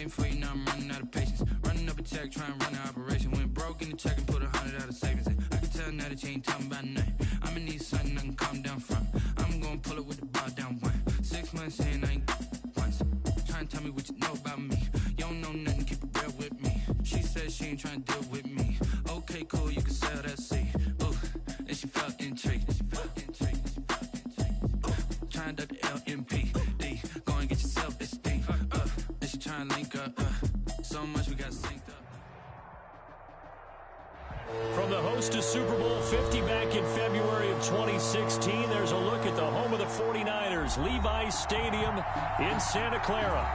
waiting for you, now I'm running out of patience. Running up a check, trying to run an operation. Went broke in the check and put 100 out of savings in. I can tell now that you ain't talking about nothing. I'ma need something I can calm down from. I'm gonna pull it with the bar down one. 6 months in, I ain't once. Trying to tell me what you know about me. You don't know nothing, keep it real with me. She said she ain't trying to deal with me. Okay, cool, you can sell that seed. Ooh, and she felt intrigued. Trying to duck the LMPD. Go and get yourself esteem. And she trying to link up. So much we got synced up. From the host to Super Bowl 50 back in February of 2016, there's a look at the home of the 49ers, Levi's Stadium in Santa Clara.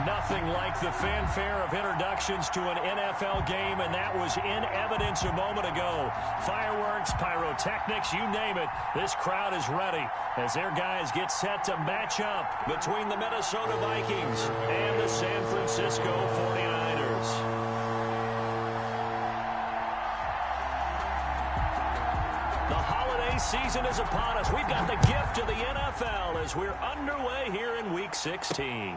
Nothing like the fanfare of introductions to an NFL game, and that was in evidence a moment ago. Fireworks, pyrotechnics, you name it. This crowd is ready as their guys get set to match up between the Minnesota Vikings and the San Francisco 49ers. The holiday season is upon us. We've got the gift of the NFL as we're underway here in Week 16.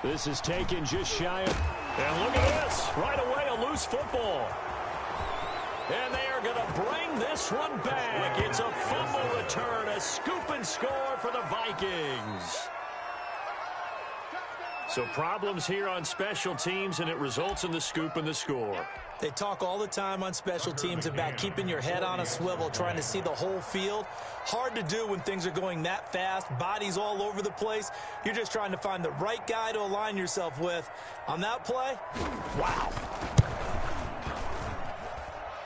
This is taken just shy of... And look at this. Right away, a loose football. And they are going to bring this one back. It's a fumble return, a scoop and score for the Vikings. So problems here on special teams, and it results in the scoop and the score. They talk all the time on special teams about keeping your head on a swivel, trying to see the whole field. Hard to do when things are going that fast, bodies all over the place. You're just trying to find the right guy to align yourself with. On that play, wow.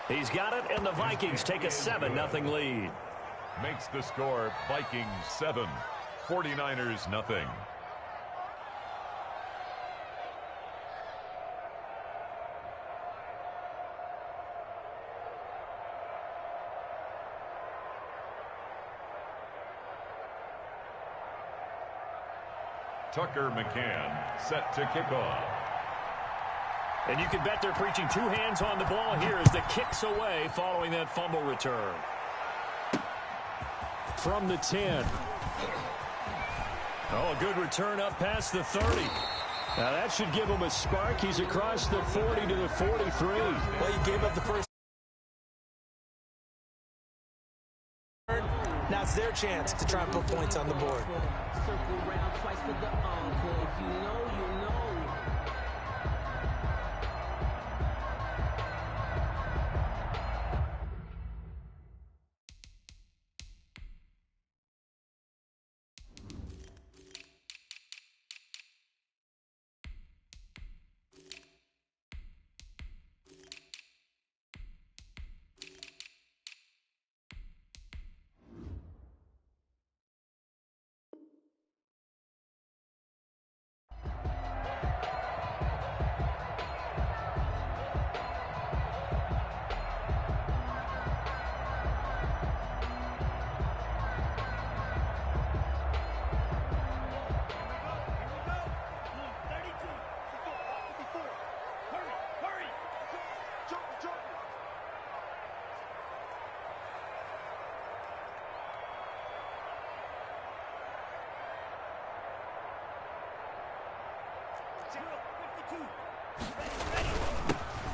He's got it, and the Vikings take a 7-0 lead. Makes the score Vikings 7, 49ers nothing. Tucker McCann set to kick off. And you can bet they're preaching two hands on the ball here as the kick's away following that fumble return. From the 10. Oh, a good return up past the 30. Now that should give him a spark. He's across the 40 to the 43. Well, he gave up the first. Now it's their chance to try and put points on the board. Circle round twice for the encore. If you know, you know.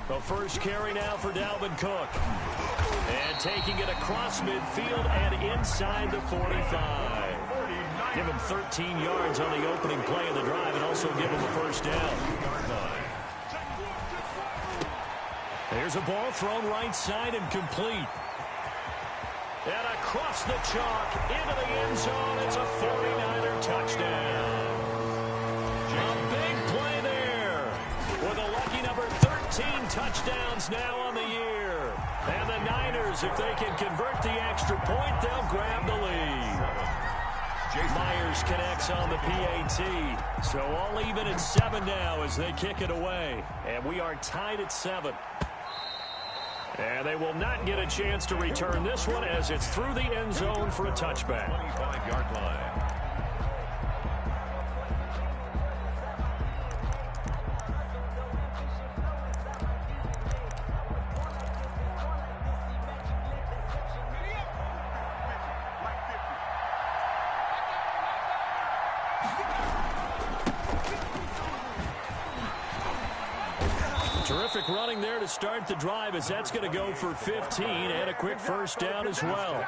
The first carry now for Dalvin Cook. And taking it across midfield and inside the 45. Give him 13 yards on the opening play of the drive and also give him a first down. There's a ball thrown right side and complete. And across the chalk into the end zone. It's a 49er touchdown. A big play there with a lucky number 13 touchdowns now on the year. And the Niners, if they can convert the extra point, they'll grab the lead. Myers connects on the PAT. So all even at 7 now as they kick it away. And we are tied at 7. And they will not get a chance to return this one as it's through the end zone for a touchback. 25-yard line. Terrific running there to start the drive, as that's going to go for 15 and a quick first down as well.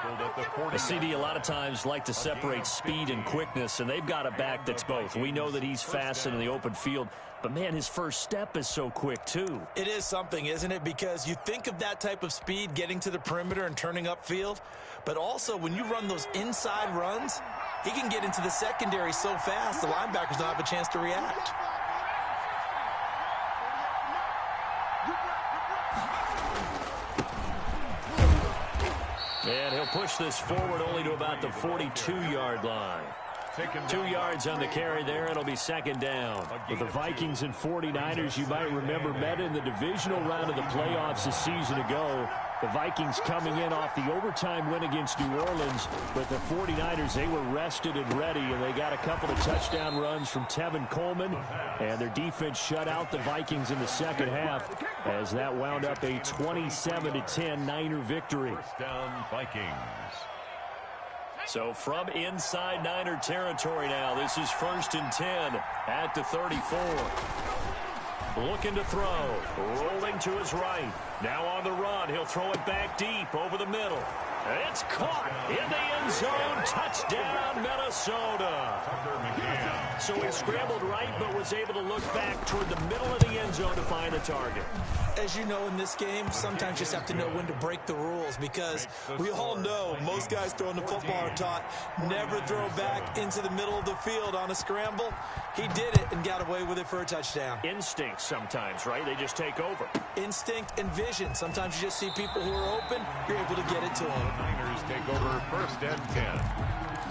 A CD a lot of times like to separate speed and quickness, and they've got a back that's both. We know that he's fast in the open field, but, man, his first step is so quick, too. It is something, isn't it? Because you think of that type of speed getting to the perimeter and turning upfield, but also when you run those inside runs, he can get into the secondary so fast the linebackers don't have a chance to react. And he'll push this forward only to about the 42-yard line. 2 yards on the carry there. It'll be second down. With the Vikings and 49ers, you might remember, met in the divisional round of the playoffs a season ago. The Vikings coming in off the overtime win against New Orleans, but the 49ers, they were rested and ready, and they got a couple of touchdown runs from Tevin Coleman, and their defense shut out the Vikings in the second half as that wound up a 27-10 Niner victory. First down, Vikings. So from inside Niner territory now, this is 1st and 10 at the 34. Looking to throw, rolling to his right. Now on the run, he'll throw it back deep over the middle. It's caught in the end zone. Touchdown, Minnesota. So he scrambled right, but was able to look back toward the middle of the end zone to find the target. As you know, in this game, sometimes you just have to know when to break the rules, because we all know most guys throwing the football are taught never throw back into the middle of the field on a scramble. He did it and got away with it for a touchdown. Instinct sometimes, right? They just take over. Instinct and vision. Sometimes you just see people who are open, you're able to get it to them. Niners take over 1st and 10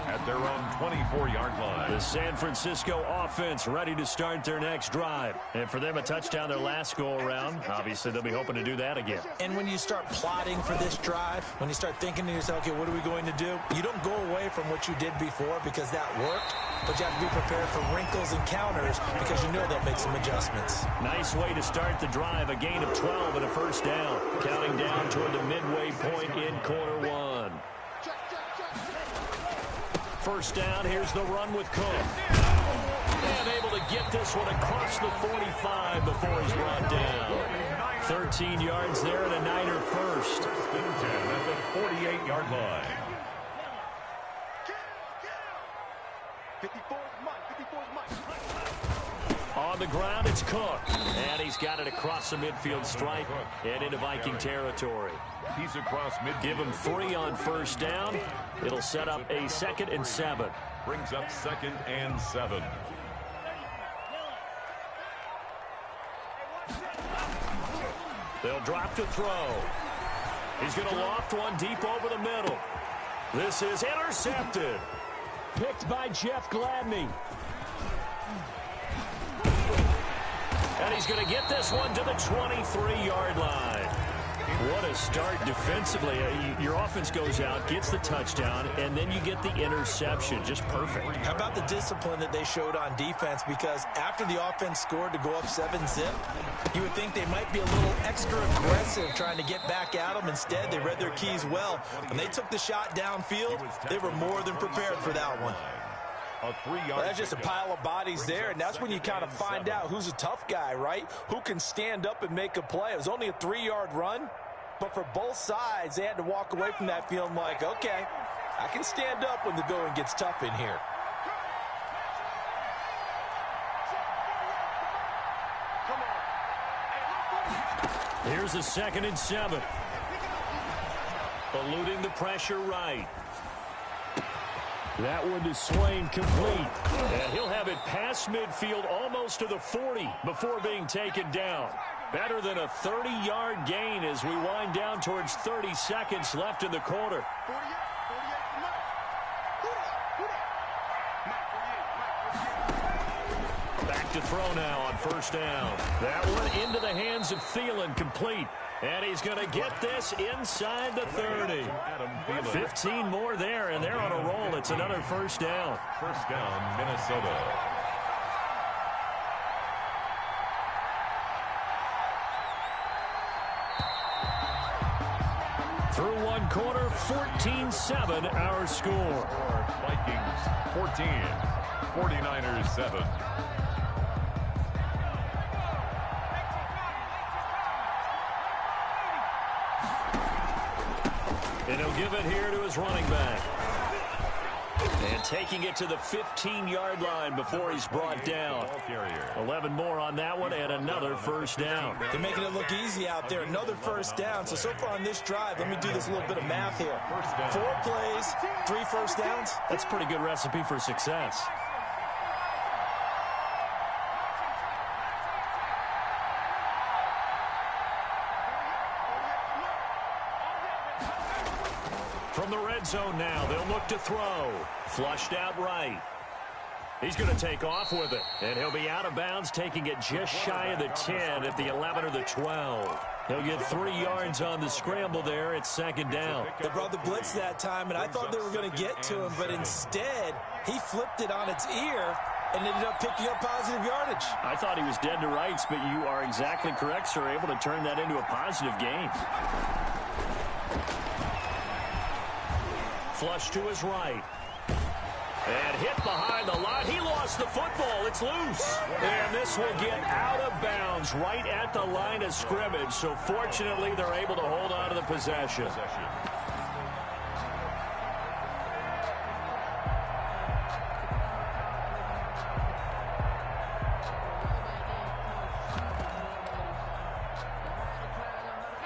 at their own 24-yard line. The San Francisco offense ready to start their next drive. And for them, a touchdown their last go-around. Obviously, they'll be hoping to do that again. And when you start plotting for this drive, when you start thinking to yourself, okay, what are we going to do? You don't go away from what you did before because that worked, but you have to be prepared for wrinkles and counters because you know they'll make some adjustments. Nice way to start the drive. A gain of 12 and a first down. Counting down toward the midway point in quarter one. First down, here's the run with Cook. And able to get this one across the 45 before he's brought down. 13 yards there and a Niner first. At the 48-yard line. On the ground, it's Cook. And he's got it across the midfield stripe and into Viking territory. He's across midfield. Give him 3 on first down. It'll set up a 2nd and 7. Brings up 2nd and 7. They'll drop to throw. He's going to loft one deep over the middle. This is intercepted. Picked by Jeff Gladney. And he's going to get this one to the 23-yard line. What a start defensively. Your offense goes out, gets the touchdown, and then you get the interception. Just perfect. How about the discipline that they showed on defense? Because after the offense scored to go up 7-zip, you would think they might be a little extra aggressive trying to get back at them. Instead, they read their keys well. When they took the shot downfield, they were more than prepared for that one. Well, that's just a pile of bodies there, and that's when you kind of find out who's a tough guy, right? Who can stand up and make a play. It was only a 3-yard run, but for both sides, they had to walk away from that feeling like, okay, I can stand up when the going gets tough in here. Here's a 2nd and 7. Eluding the pressure right. That one to Swain, complete. And he'll have it past midfield almost to the 40 before being taken down. Better than a 30-yard gain as we wind down towards 30 seconds left in the quarter. Back to throw now on first down. That one into the hands of Thielen, complete. And he's going to get this inside the 30. 15 more there, and they're on a roll. It's another first down. First down, Minnesota. Through one quarter, 14-7 our score. Vikings 14, 49ers 7. And he'll give it here to his running back. And taking it to the 15-yard line before he's brought down. 11 more on that one and another first down. They're making it look easy out there. Another first down. So far on this drive, let me do this little bit of math here. 4 plays, 3 first downs. That's a pretty good recipe for success. From the red zone now, they'll look to throw. Flushed out right. He's going to take off with it. And he'll be out of bounds, taking it just shy of the 10 at the 11 or the 12. He'll get 3 yards on the scramble there. It's second down. They brought the blitz that time, and I thought they were going to get to him, but instead, he flipped it on its ear and ended up picking up positive yardage. I thought he was dead to rights, but you are exactly correct, sir. Able to turn that into a positive gain. Flush to his right. And hit behind the line. He lost the football. It's loose. And this will get out of bounds right at the line of scrimmage. So fortunately, they're able to hold on to the possession.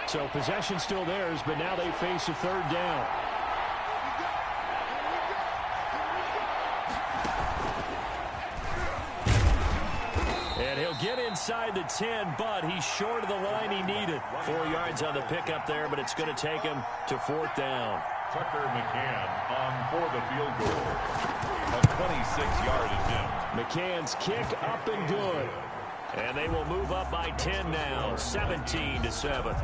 So possession still theirs, but now they face a third down. And he'll get inside the 10, but he's short of the line he needed. 4 yards on the pickup there, but it's going to take him to 4th down. Tucker McCann on for the field goal. A 26-yard attempt. McCann's kick up and good. And they will move up by 10 now, 17-7.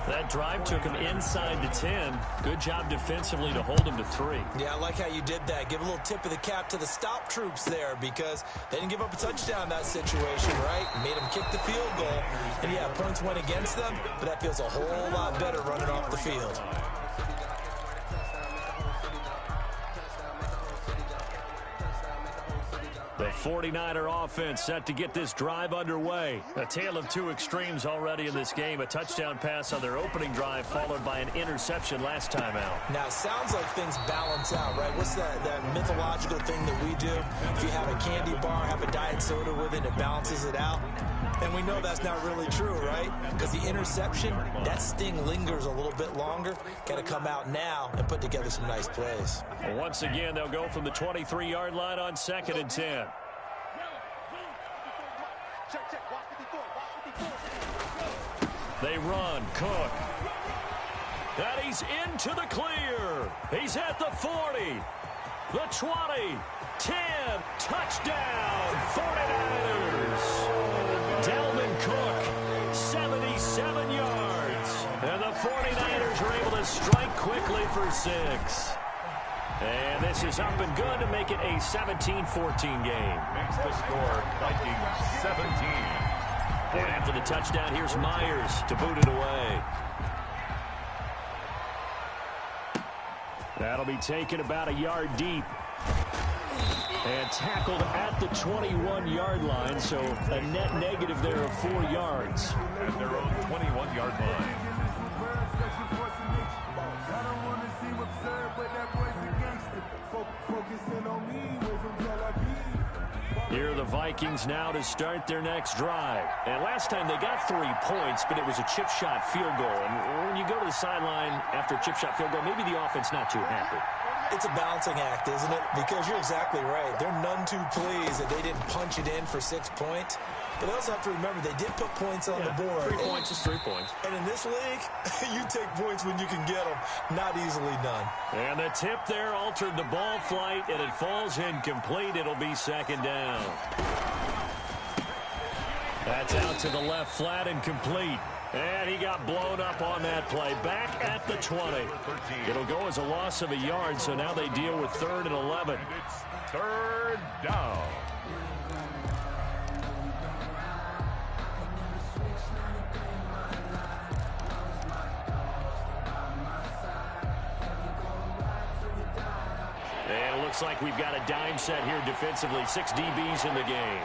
That drive took him inside the 10. Good job defensively to hold him to 3. Yeah, I like how you did that. Give a little tip of the cap to the stop troops there because they didn't give up a touchdown in that situation, right? Made them kick the field goal. And, yeah, points went against them, but that feels a whole lot better running off the field. The 49er offense set to get this drive underway. A tale of 2 extremes already in this game. A touchdown pass on their opening drive followed by an interception last time out. Now, it sounds like things balance out, right? What's that mythological thing that we do? If you have a candy bar, have a diet soda with it, it balances it out. And we know that's not really true, right? Because the interception, that sting lingers a little bit longer. Got to come out now and put together some nice plays. Well, once again, they'll go from the 23-yard line on 2nd and 10. They run. Cook. And he's into the clear. He's at the 40. The 20. 10. Touchdown. 49ers. Dalvin Cook, 77 yards. And the 49ers are able to strike quickly for 6. And this is up and good to make it a 17-14 game. Makes the score Vikings 17. And after the touchdown, here's Myers to boot it away. That'll be taken about a yard deep. And tackled at the 21-yard line, so a net negative there of 4 yards. At their own 21-yard line. Here are the Vikings now to start their next drive. And last time they got 3 points, but it was a chip shot field goal. And when you go to the sideline after a chip shot field goal, maybe the offense not too happy. It's a balancing act, isn't it? Because you're exactly right. They're none too pleased that they didn't punch it in for 6 points. But they also have to remember they did put points on the board. 3 points is 3 points. And in this league, you take points when you can get them. Not easily done. And the tip there altered the ball flight, and it falls incomplete. It'll be 2nd down. That's out to the left flat and complete. And he got blown up on that play. Back at the 20. It'll go as a loss of a yard, so now they deal with 3rd and 11. And it's 3rd down. And it looks like we've got a dime set here defensively. 6 DBs in the game.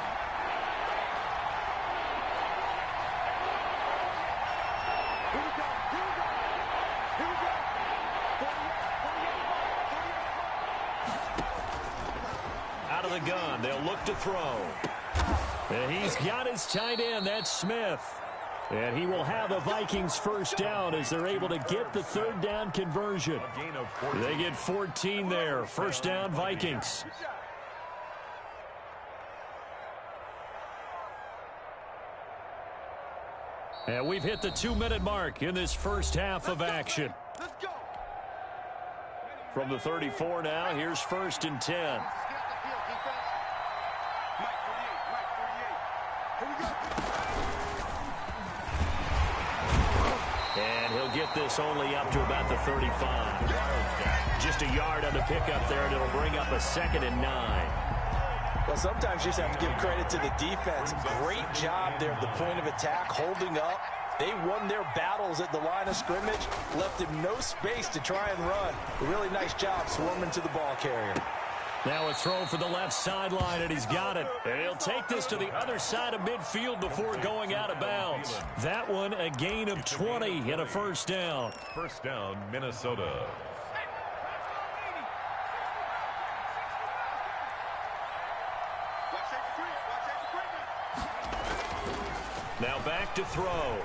the gun. They'll look to throw. And he's got his tight end. That's Smith. And he will have a Vikings first down as they're able to get the third down conversion. They get 14 there. First down, Vikings. And we've hit the 2-minute mark in this first half of action. From the 34 now, here's 1st and 10. And he'll get this only up to about the 35. Just a yard on the pickup there, and it'll bring up a 2nd and 9. Well, sometimes you just have to give credit to the defense. Great job there at the point of attack, holding up. They won their battles at the line of scrimmage, left him no space to try and run. A really nice job swarming to the ball carrier. Now a throw for the left sideline, and he's got it. And he'll take this to the other side of midfield before going out of bounds. That one, a gain of 20 and a first down. First down, Minnesota. Now back to throw.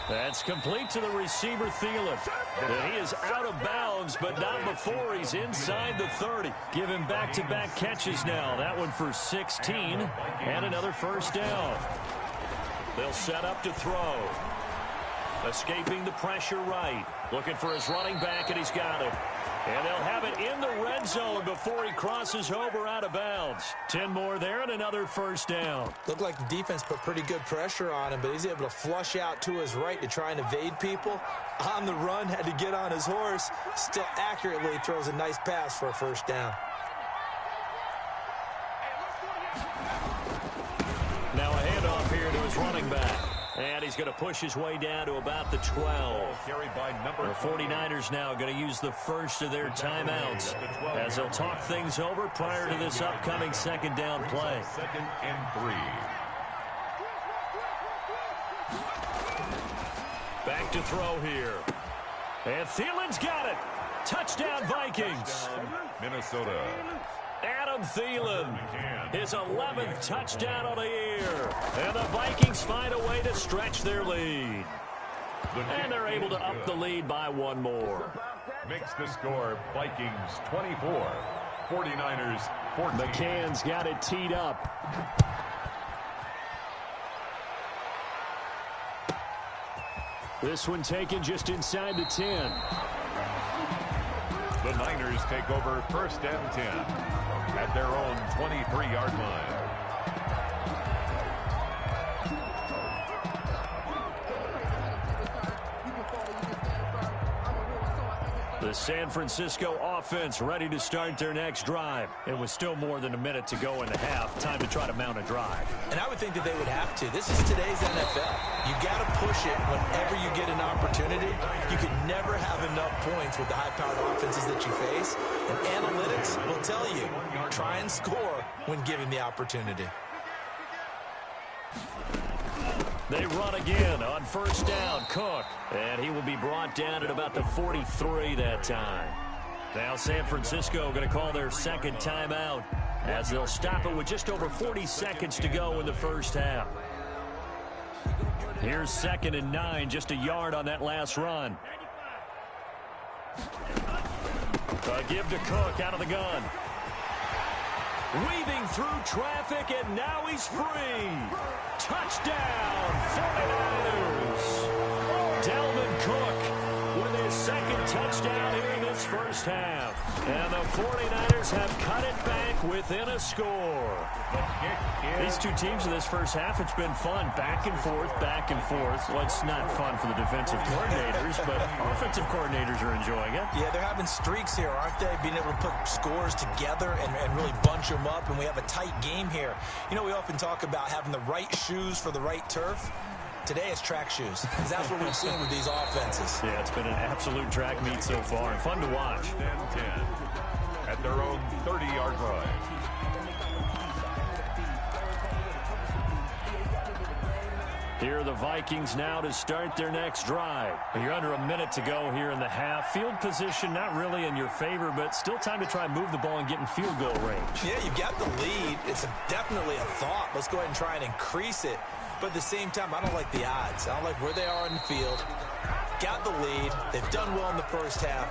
That's complete to the receiver, Thielen. And he is out of bounds, but not before he's inside the 30. Give him back-to-back catches now. That one for 16 and another first down. They'll set up to throw. Escaping the pressure right. Looking for his running back, and he's got it. And they'll have it in the red zone before he crosses over out of bounds. 10 more there and another first down. Looked like the defense put pretty good pressure on him, but he's able to flush out to his right to try and evade people. On the run, had to get on his horse. Still accurately throws a nice pass for a first down. Now a handoff here to his running back. And he's going to push his way down to about the 12. Carried by number The 49ers now going to use the first of their timeouts as they'll talk things over prior to this upcoming second down play. 2nd and 3. Back to throw here. And Thielen's got it. Touchdown, Vikings. Minnesota. Adam Thielen, his 11th touchdown of the year. And the Vikings find a way to stretch their lead. And they're able to up the lead by one more. Makes the score Vikings 24, 49ers 14. McCann's got it teed up. This one taken just inside the 10. The Niners take over 1st and 10 at their own 23-yard line. The San Francisco offense ready to start their next drive. It was still more than a minute to go in the half. Time to try to mount a drive. And I would think that they would have to. This is today's NFL. You got to push it whenever you get an opportunity. You can never have enough points with the high-powered offenses that you face. And analytics will tell you, try and score when given the opportunity. They run again on first down. Cook. And he will be brought down at about the 43 that time. Now San Francisco going to call their second timeout as they'll stop it with just over 40 seconds to go in the first half. Here's 2nd and 9, just a yard on that last run. A give to Cook out of the gun. Weaving through traffic, and now he's free. Touchdown, 49ers. Dalvin Cook with his second touchdown here in this first half. And the 49ers have cut it back within a score. These two teams in this first half, it's been fun. Back and forth, back and forth. Well, it's not fun for the defensive coordinators, but offensive coordinators are enjoying it. Yeah, they're having streaks here, aren't they? Being able to put scores together and really bunch them up, and we have a tight game here. You know, we often talk about having the right shoes for the right turf. Today it's track shoes, because that's what we've seen with these offenses. Yeah, it's been an absolute track meet so far, and fun to watch. 10 at their own 30-yard line. Here are the Vikings now to start their next drive. You're under a minute to go here in the half. Field position not really in your favor, but still time to try and move the ball and get in field goal range. Yeah, you've got the lead. It's definitely a thought. Let's go ahead and try and increase it. But at the same time, I don't like the odds. I don't like where they are in the field. Got the lead. They've done well in the first half.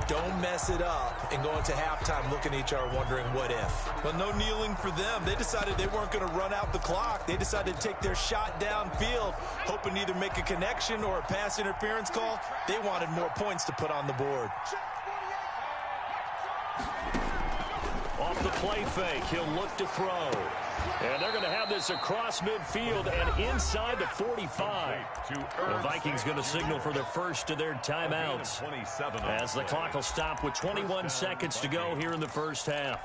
Don't mess it up and go into halftime looking at each other wondering what if. Well, no kneeling for them. They decided they weren't going to run out the clock. They decided to take their shot downfield, hoping to either make a connection or a pass interference call. They wanted more points to put on the board. Off the play fake, he'll look to throw. And they're going to have this across midfield and inside the 45. The Vikings going to signal for the first of their timeouts as the clock will stop with 21 seconds to go here in the first half.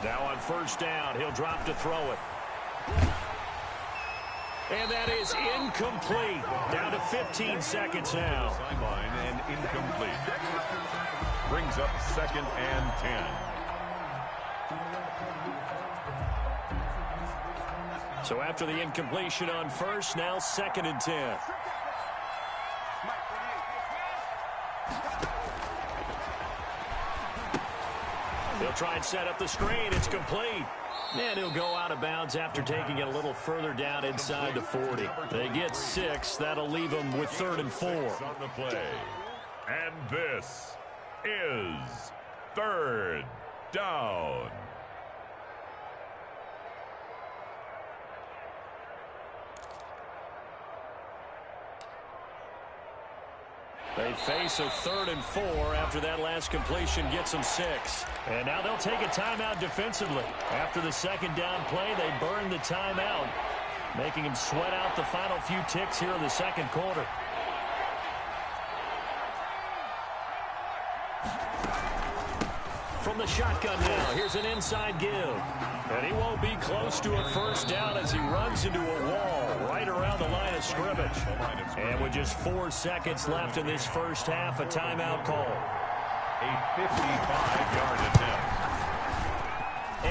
Now on first down, he'll drop to throw it. And that is incomplete. Down to 15 seconds now. Sideline and incomplete. Brings up 2nd and 10. So after the incompletion on first, now 2nd and 10. He'll try and set up the screen. It's complete. And he'll go out of bounds after taking it a little further down inside the 40. They get 6. That'll leave them with 3rd and 4. On the play. And this is 3rd down. They face a 3rd and 4 after that last completion gets them 6. And now they'll take a timeout defensively. After the 2nd down play, they burn the timeout, making them sweat out the final few ticks here in the 2nd quarter. From the shotgun now, here's an inside give. And he won't be close to a first down as he runs into a wall right around the line of scrimmage. And with just 4 seconds left in this first half, a timeout call. A 55-yard attempt.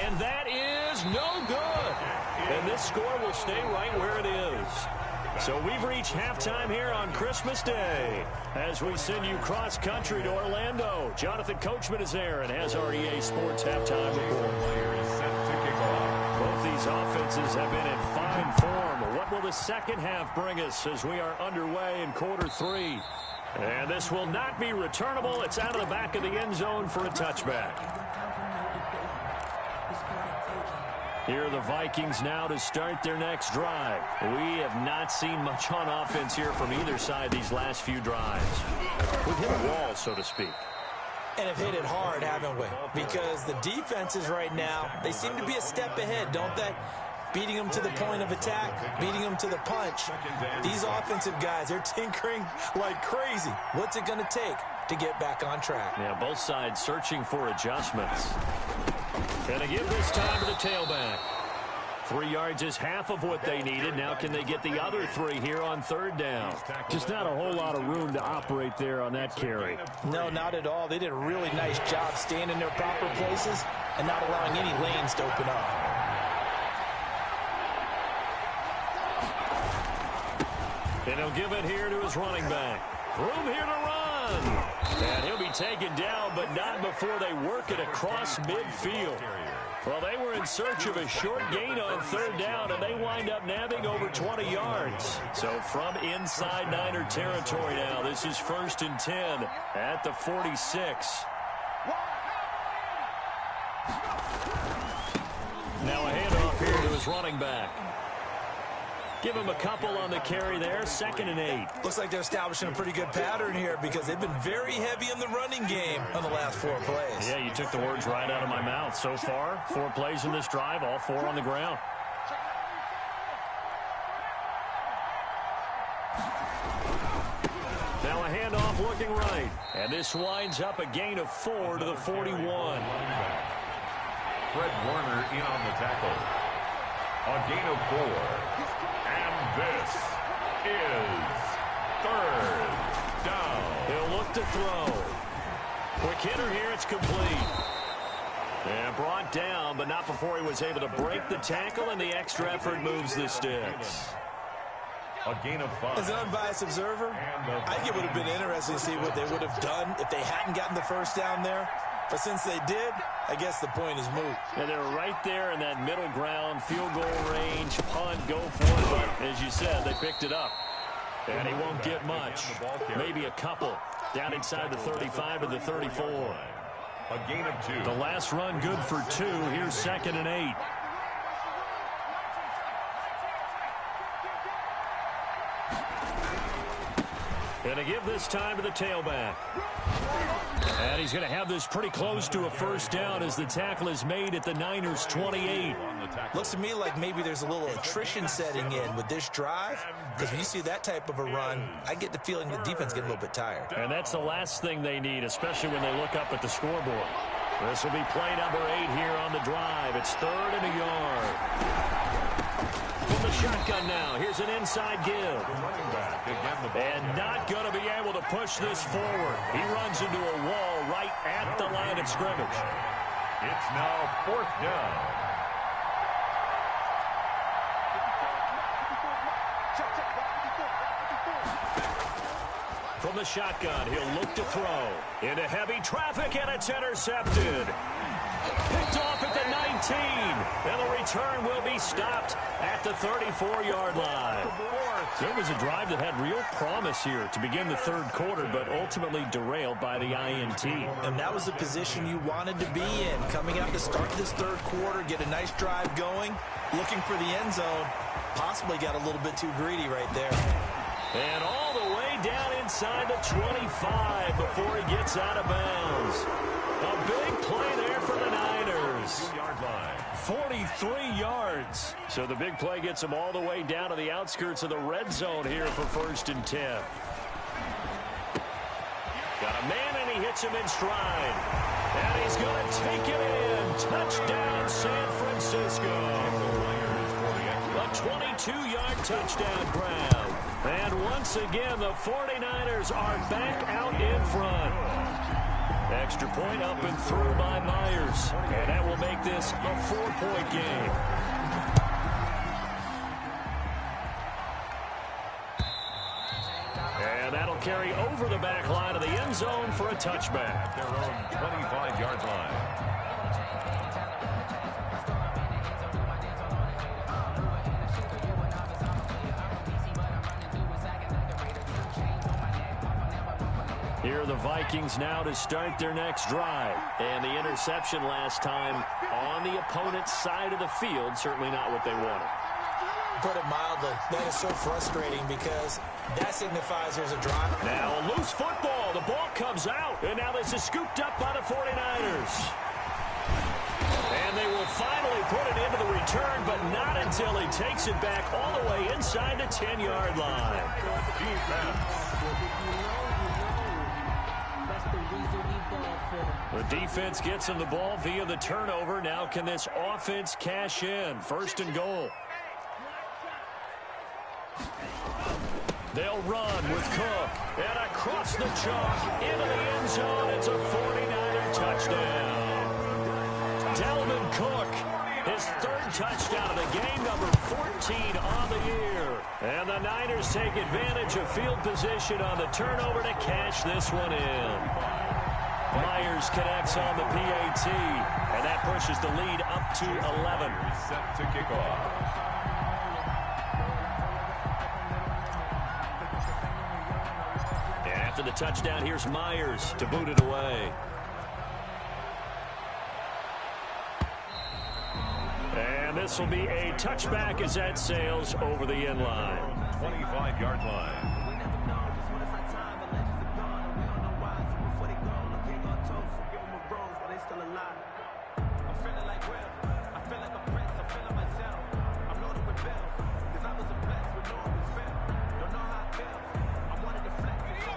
And that is no good. And this score will stay right where it is. So we've reached halftime here on Christmas Day as we send you cross-country to Orlando. Jonathan Coachman is there and has our EA Sports halftime report. Both these offenses have been in fine form. What will the second half bring us as we are underway in quarter 3? And this will not be returnable. It's out of the back of the end zone for a touchback. Here are the Vikings now to start their next drive. We have not seen much on offense here from either side these last few drives. We've hit a wall, so to speak. And have hit it hard, haven't we? Because the defenses right now, they seem to be a step ahead, don't they? Beating them to the point of attack, beating them to the punch. These offensive guys, they're tinkering like crazy. What's it going to take to get back on track? Yeah, both sides searching for adjustments. And they give this time to the tailback. 3 yards is half of what they needed. Now can they get the other 3 here on 3rd down? Just not a whole lot of room to operate there on that carry. No, not at all. They did a really nice job staying in their proper places and not allowing any lanes to open up. And he'll give it here to his running back. Room here to run. And he'll be taken down, but not before they work it across midfield. Well, they were in search of a short gain on 3rd down, and they wind up nabbing over 20 yards. So from inside Niner territory now, this is 1st and 10 at the 46. Now a handoff here to his running back. Give him a couple on the carry there, 2nd and 8. Looks like they're establishing a pretty good pattern here because they've been very heavy in the running game on the last 4 plays. Yeah, you took the words right out of my mouth. So far, 4 plays in this drive, all 4 on the ground. Now a handoff looking right. And this winds up a gain of 4 to the 41. Fred Warner in on the tackle. A gain of 4. And this is left to throw. Quick hitter here, it's complete. And brought down, but not before he was able to break the tackle, and the extra effort moves the sticks. A gain of 5. As an unbiased observer, I think it would have been interesting to see what they would have done if they hadn't gotten the first down there. But since they did, I guess the point is moot. And they're right there in that middle ground, field goal range, punt, go for it. But as you said, they picked it up. And he won't get much. Maybe a couple. Down inside the 35 or the 34. A gain of 2. The last run good for 2. Here's 2nd and 8. And to give this time to the tailback. And he's going to have this pretty close to a first down as the tackle is made at the Niners' 28. Looks to me like maybe there's a little attrition setting in with this drive. Because when you see that type of a run, I get the feeling the defense getting a little bit tired. And that's the last thing they need, especially when they look up at the scoreboard. This will be play number 8 here on the drive. It's 3rd and a yard. From the shotgun now, here's an inside give. And not going to be able to push this forward. He runs into a wall right at the line of scrimmage. It's now 4th down. From the shotgun, he'll look to throw. Into heavy traffic, and it's intercepted. Picked off at the 19. And the return will be stopped at the 34-yard line. There was a drive that had real promise here to begin the 3rd quarter, but ultimately derailed by the INT. And that was the position you wanted to be in. Coming out to start this 3rd quarter, get a nice drive going, looking for the end zone. Possibly got a little bit too greedy right there. And all the way down inside the 25 before he gets out of bounds. A big play there for the Niners. 43 yards. So the big play gets him all the way down to the outskirts of the red zone here for 1st and 10. Got a man, and he hits him in stride. And he's going to take it in. Touchdown, San Francisco. A 22-yard touchdown grab. And once again, the 49ers are back out in front. Extra point up and through by Myers. And that will make this a 4-point game. And that'll carry over the back line of the end zone for a touchback. Their own 25-yard line. Here are the Vikings now to start their next drive. And the interception last time on the opponent's side of the field, certainly not what they wanted. Put it mildly, that is so frustrating because that signifies there's a drive. Now a loose football. The ball comes out. And now this is scooped up by the 49ers. And they will finally put it into the return, but not until he takes it back all the way inside the 10-yard line. The defense gets him the ball via the turnover. Now can this offense cash in? 1st and goal. They'll run with Cook. And across the chalk into the end zone. It's a 49er touchdown. Dalvin Cook, his 3rd touchdown of the game, number 14 on the year. And the Niners take advantage of field position on the turnover to cash this one in. Myers connects on the PAT, and that pushes the lead up to 11. Set to kick off. And after the touchdown, here's Myers to boot it away. And this will be a touchback as that sails over the end line. 25-yard line.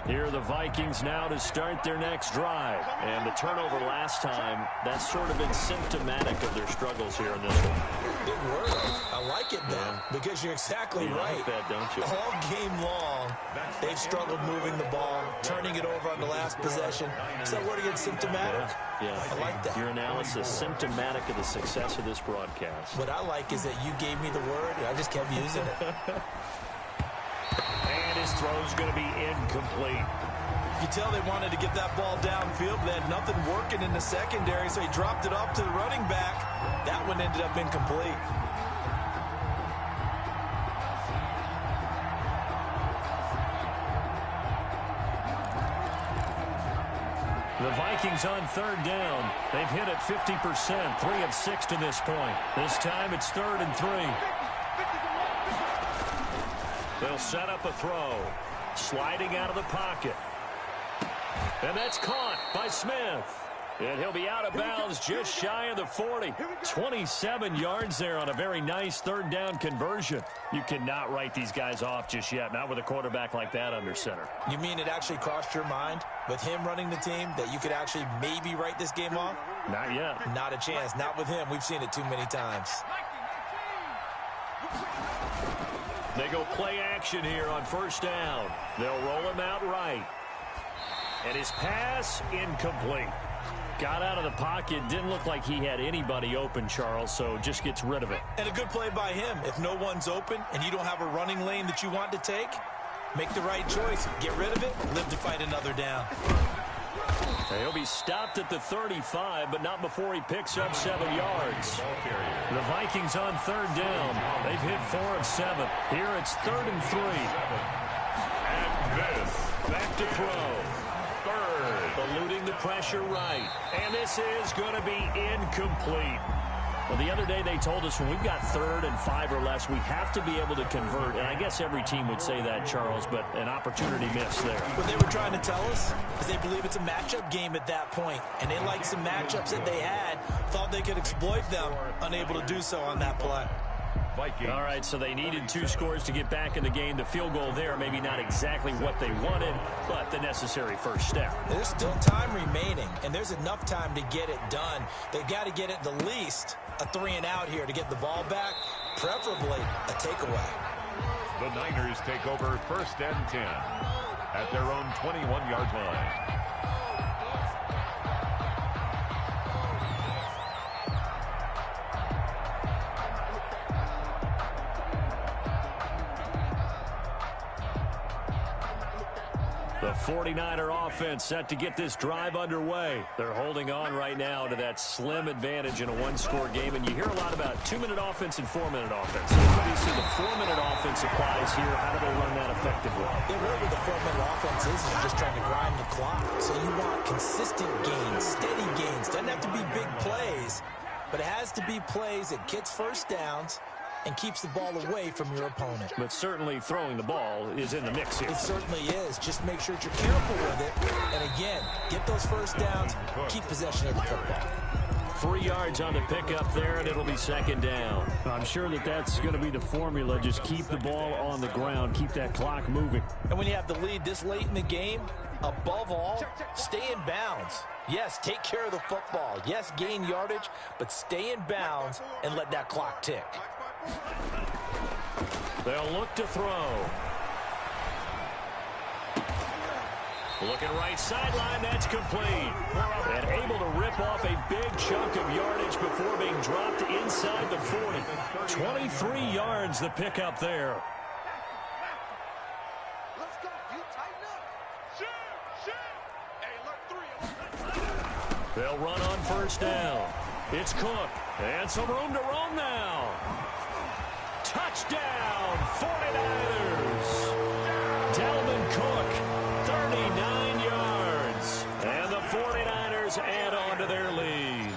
Here are the Vikings now to start their next drive. And the turnover last time, that's sort of been symptomatic of their struggles here in this one. Big word. I like it, Ben, because you're exactly right. Like that, don't you? All game long, they've struggled moving the ball, turning it over on the last possession. Is that word again, symptomatic? Yeah. I like that. Your analysis, symptomatic of the success of this broadcast. What I like is that you gave me the word, and I just kept using it. And his throw's going to be incomplete. You tell they wanted to get that ball downfield, but they had nothing working in the secondary, so he dropped it off to the running back. That one ended up incomplete. The Vikings on third down. They've hit it 50%, 3 of 6 to this point. This time it's 3rd and 3. They'll set up a throw. Sliding out of the pocket. And that's caught by Smith. And he'll be out of bounds just shy of the 40. 27 yards there on a very nice third down conversion. You cannot write these guys off just yet, not with a quarterback like that under center. You mean it actually crossed your mind with him running the team that you could actually maybe write this game off? Not yet. Not a chance. Not with him. We've seen it too many times. They go play action here on first down. They'll roll him out right. And his pass incomplete. Got out of the pocket. Didn't look like he had anybody open, Charles, so just gets rid of it. And a good play by him. If no one's open and you don't have a running lane that you want to take, make the right choice. Get rid of it. Live to fight another down. He'll be stopped at the 35, but not before he picks up 7 yards. The Vikings on third down. They've hit 4 of 7. Here it's 3rd and 3. And this Back to throw. third. Eluding the pressure right. And this is going to be incomplete. Well, the other day they told us when we've got 3rd and 5 or less, we have to be able to convert. And I guess every team would say that, Charles, but an opportunity missed there. What they were trying to tell us is they believe it's a matchup game at that point. And they liked some matchups that they had, thought they could exploit them, unable to do so on that play. Vikings. All right, so they needed 2 scores to get back in the game. The field goal there, maybe not exactly what they wanted, but the necessary first step. There's still time remaining, and there's enough time to get it done. They've got to get at the least a 3-and-out here to get the ball back, preferably a takeaway. The Niners take over 1st and 10 at their own 21-yard line. The 49er offense set to get this drive underway. They're holding on right now to that slim advantage in a 1-score game, and you hear a lot about 2-minute offense and 4-minute offense. Obviously, the 4-minute offense applies here. How do they run that effectively? Yeah, really, the 4-minute offense is just trying to grind the clock. So you want consistent gains, steady gains. Doesn't have to be big plays, but it has to be plays that gets first downs and keeps the ball away from your opponent. But certainly throwing the ball is in the mix here. It certainly is. Just make sure that you're careful with it. And again, get those first downs, keep possession of the football. 3 yards on the pickup there, and it'll be 2nd down. I'm sure that that's going to be the formula. Just keep the ball on the ground, keep that clock moving. And when you have the lead this late in the game, above all, stay in bounds. Yes, take care of the football. Yes, gain yardage, but stay in bounds and let that clock tick. They'll look to throw. Looking right sideline, that's complete. And able to rip off a big chunk of yardage before being dropped inside the 40. 23 yards the pickup there. Let's go. You tighten up. Hey, look, 3. They'll run on first down. It's Cook. And some room to roam now. Touchdown, 49ers. Dalvin Cook, 39 yards. And the 49ers add on to their lead.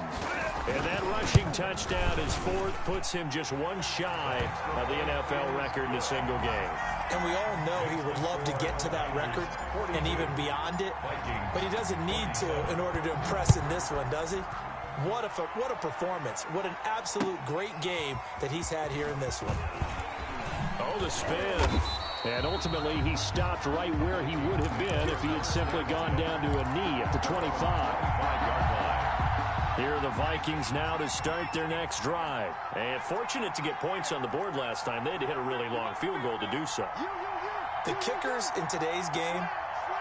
And that rushing touchdown is 4th, puts him just 1 shy of the NFL record in a single game. And we all know he would love to get to that record and even beyond it. But he doesn't need to in order to impress in this one, does he? What a performance. What an absolute great game that he's had here in this one. Oh, the spin. And ultimately, he stopped right where he would have been if he had simply gone down to a knee at the 25. 5-yard line. Here are the Vikings now to start their next drive. And fortunate to get points on the board last time. They had to hit a really long field goal to do so. The kickers in today's game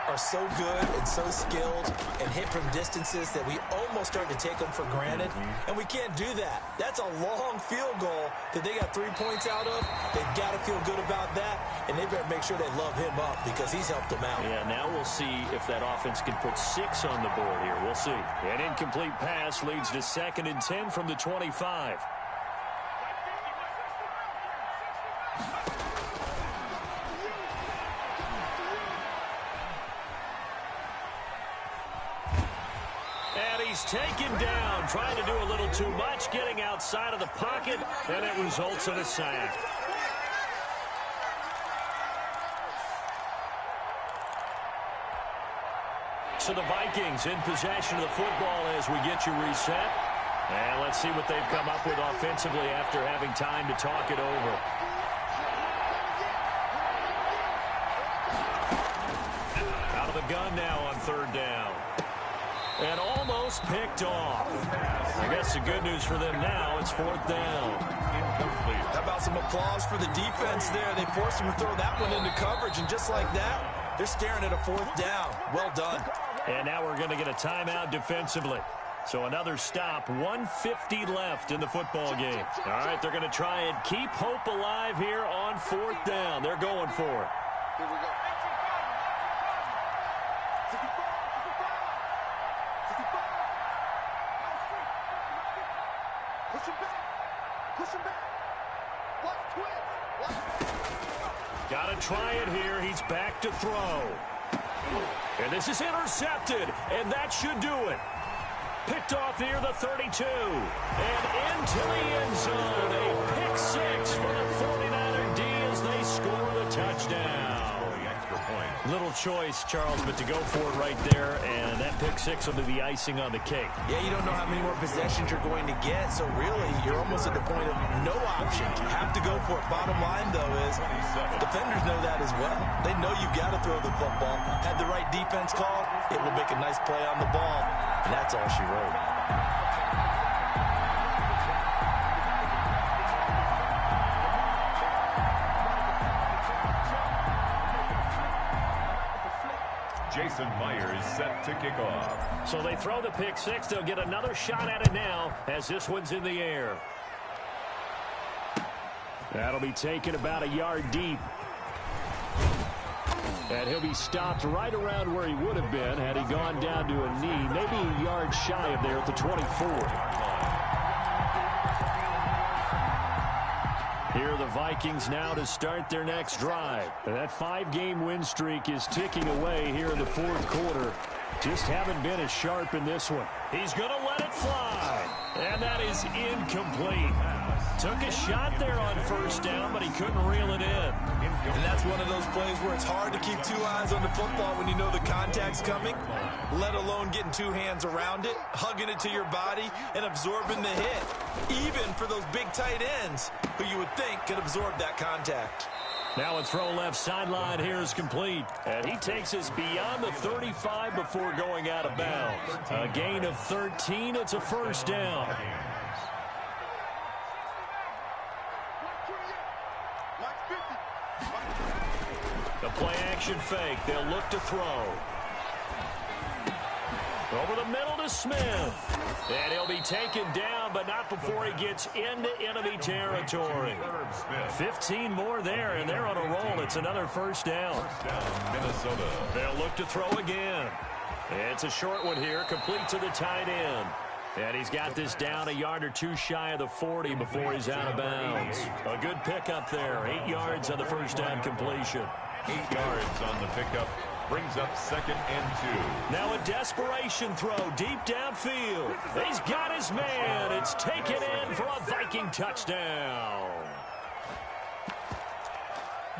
are so good and so skilled and hit from distances that we almost start to take them for granted. And we can't do that. That's a long field goal that they got 3 points out of. They've got to feel good about that, and they better make sure they love him up because he's helped them out. Yeah, now we'll see if that offense can put 6 on the board here. We'll see. An incomplete pass leads to 2nd and 10 from the 25. He's taken down, trying to do a little too much, getting outside of the pocket, and it results in a sack. So the Vikings in possession of the football as we get you reset. And let's see what they've come up with offensively after having time to talk it over. Out of the gun now on 3rd down. And almost picked off. I guess the good news for them now, it's 4th down. Incomplete. How about some applause for the defense there? They forced him to throw that one into coverage, and just like that, they're staring at a 4th down. Well done. And now we're going to get a timeout defensively. So another stop, 1:50 left in the football game. All right, they're going to try and keep hope alive here on 4th down. They're going for it. Here we go. Push him back. Push him back. Watch twist. Got to try it here. He's back to throw. And this is intercepted, and that should do it. Picked off near the 32. And into the end zone. A pick 6 for the 49er D as they score the touchdown. Little choice, Charles, but to go for it right there, and that pick 6 will be the icing on the cake. Yeah, you don't know how many more possessions you're going to get, so really, you're almost at the point of no option. You have to go for it. Bottom line, though, is defenders know that as well. They know you've got to throw the football. Had the right defense call, it will make a nice play on the ball, and that's all she wrote. Jason Myers set to kick off. So they throw the pick 6. They'll get another shot at it now as this one's in the air. That'll be taken about a yard deep. And he'll be stopped right around where he would have been had he gone down to a knee, maybe a yard shy of there at the 24. Here are the Vikings now to start their next drive. And that 5-game win streak is ticking away here in the 4th quarter. Just haven't been as sharp in this one. He's going to let it fly. And that is incomplete. Took a shot there on 1st down, but he couldn't reel it in. And that's one of those plays where it's hard to keep 2 eyes on the football when you know the contact's coming, let alone getting 2 hands around it, hugging it to your body, and absorbing the hit. Even for those big tight ends who you would think could absorb that contact. Now a throw left sideline here is complete. And he takes us beyond the 35 before going out of bounds. A gain of 13. It's a 1st down. The play-action fake. They'll look to throw. Over the middle to Smith. And he'll be taken down, but not before he gets into enemy territory. 15 more there, and they're on a roll. It's another 1st down. Minnesota. They'll look to throw again. It's a short one here, complete to the tight end. And he's got this down a yard or 2 shy of the 40 before he's out of bounds. A good pickup there. 8 yards on the 1st down completion. 8 yards on the pickup. Brings up 2nd and 2. Now a desperation throw deep downfield. He's got his man. It's taken in for a Viking touchdown.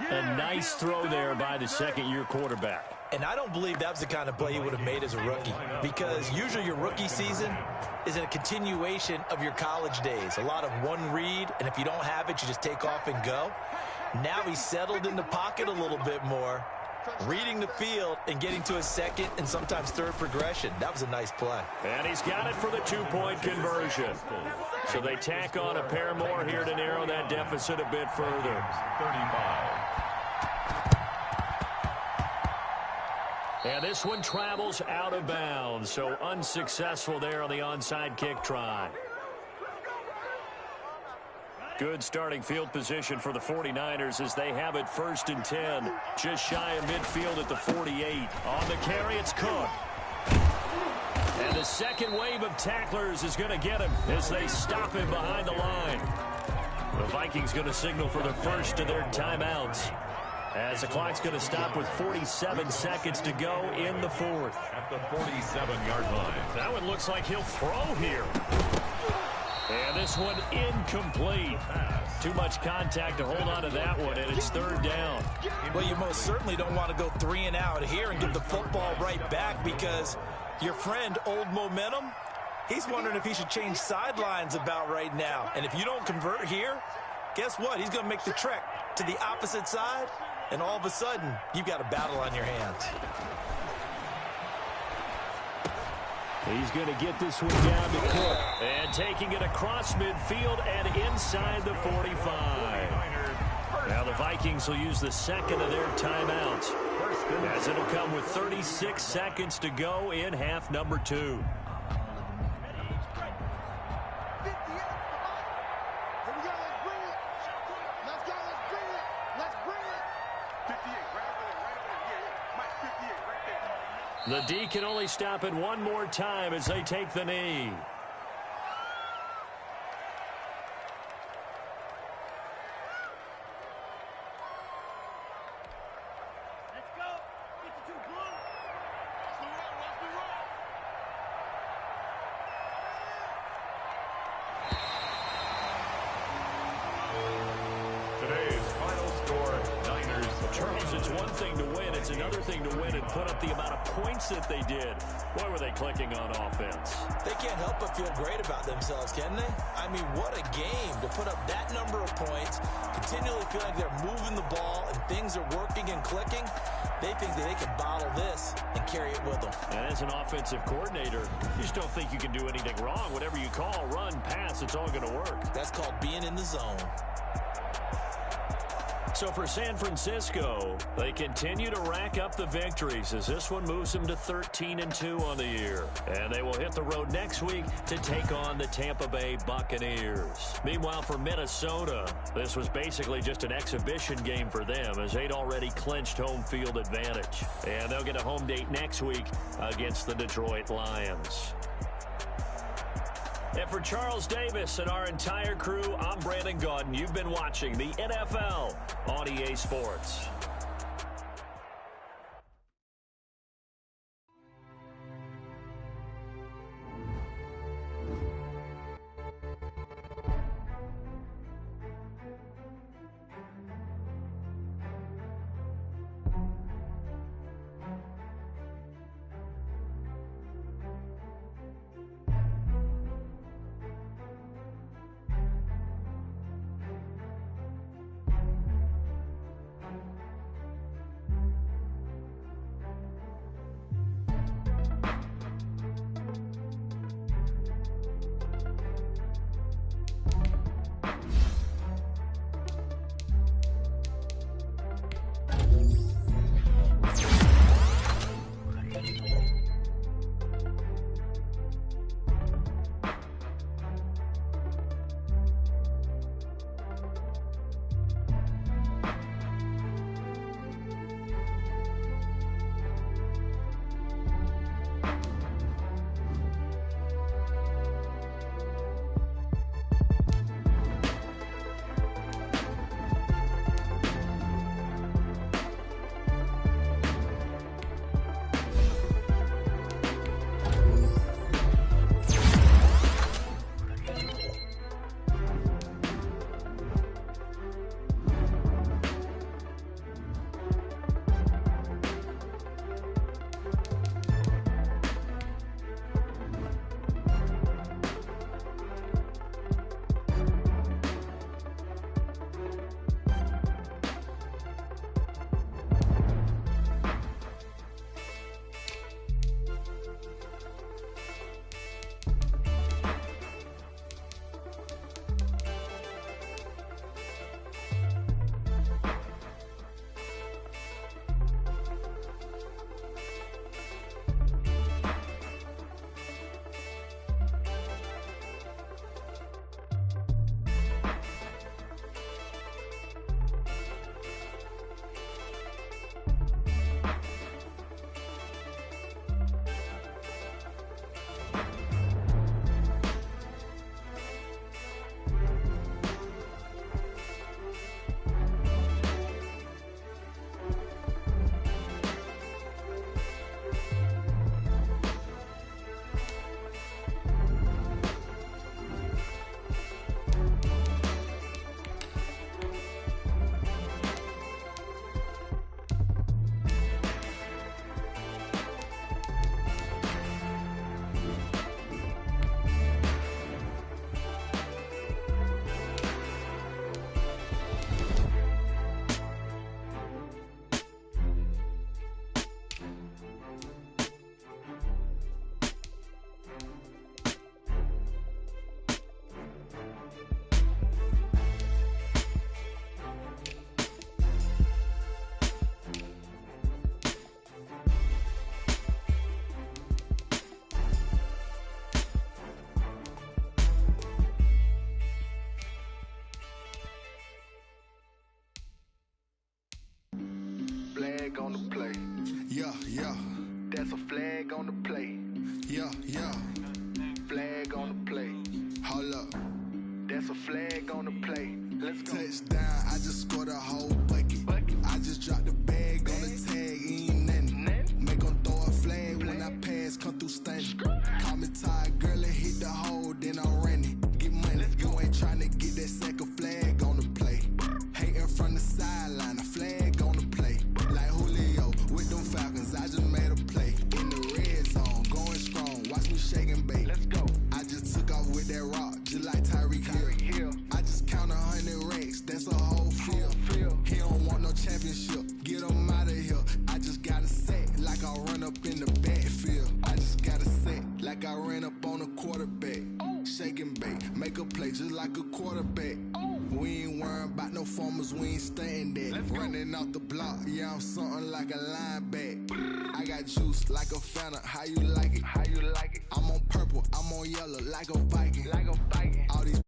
A nice throw there by the 2nd-year quarterback. And I don't believe that was the kind of play he would have made as a rookie, because usually your rookie season is a continuation of your college days. A lot of one read, and if you don't have it, you just take off and go. Now he's settled in the pocket a little bit more, reading the field and getting to his second and sometimes third progression. That was a nice play. And he's got it for the two-point conversion. So they tack on a pair more here to narrow that deficit a bit further. 35. And this one travels out of bounds, so unsuccessful there on the onside kick try. Good starting field position for the 49ers as they have it 1st and 10. Just shy of midfield at the 48. On the carry, it's Cook. And the second wave of tacklers is going to get him as they stop him behind the line. The Vikings going to signal for the first of their timeouts, as the clock's going to stop with 47 seconds to go in the fourth. At the 47-yard line. That one looks like he'll throw here. And this one incomplete. Too much contact to hold on to that one, and it's 3rd down. Well, you most certainly don't want to go 3 and out here and give the football right back, because your friend, Old Momentum, he's wondering if he should change sidelines about right now. And if you don't convert here, guess what? He's going to make the trek to the opposite side, and all of a sudden, you've got a battle on your hands. He's going to get this one down to Cook. And taking it across midfield and inside the 45. Now the Vikings will use the second of their timeouts, as it'll come with 36 seconds to go in half number 2. The D can only stop it one more time as they take the knee. Let's go. 52 blue. Today's final score, Niners. Charles, it's one thing to win. It's another thing to win and put up the amount of points that they did. Boy, were they clicking on offense. They can't help but feel great about themselves, can they? I mean, what a game to put up that number of points, continually feeling like they're moving the ball and things are working and clicking. They think that they can bottle this and carry it with them. And as an offensive coordinator, you just don't think you can do anything wrong. Whatever you call, run, pass, it's all going to work. That's called being in the zone. So for San Francisco, they continue to rack up the victories as this one moves them to 13-2 on the year. And they will hit the road next week to take on the Tampa Bay Buccaneers. Meanwhile, for Minnesota, this was basically just an exhibition game for them as they'd already clinched home field advantage. And they'll get a home date next week against the Detroit Lions. And for Charles Davis and our entire crew, I'm Brandon Gaudin. You've been watching the NFL on EA Sports. Yeah, yeah. That's a flag on the play. Yeah, yeah. Flag on the play. Hold up. That's a flag on the play. Let's go. Touchdown, I just scored a whole bucket. I just dropped the bag on the tag, ain't nothing. Make 'em throw a flag when I pass, come through stunning. Call me tired, girl, and hit the hole, then I'm running. Get money, you ain't tryna get that second flag on the play. Hating from the sideline, a flag on the play. Like Julio with them Falcons, I just made a play. In the red zone, going strong, watch me shake and bake. Let's go. I just took off with that rock, just like Tyreek Hill. I just count 100 racks, that's a whole field. He don't want no championship, get him out of here. I just got a set, like I run up in the backfield. I just got a set, like I ran up on a quarterback. Shake and bake, make a play just like a quarterback. We ain't worrying about no formers, we ain't staying there. Running off the block, yeah, I'm something like a linebacker. I got juice like a Fanta, how you like it? How you like it? I'm on purple, I'm on yellow, like a Viking. Like a Viking. All these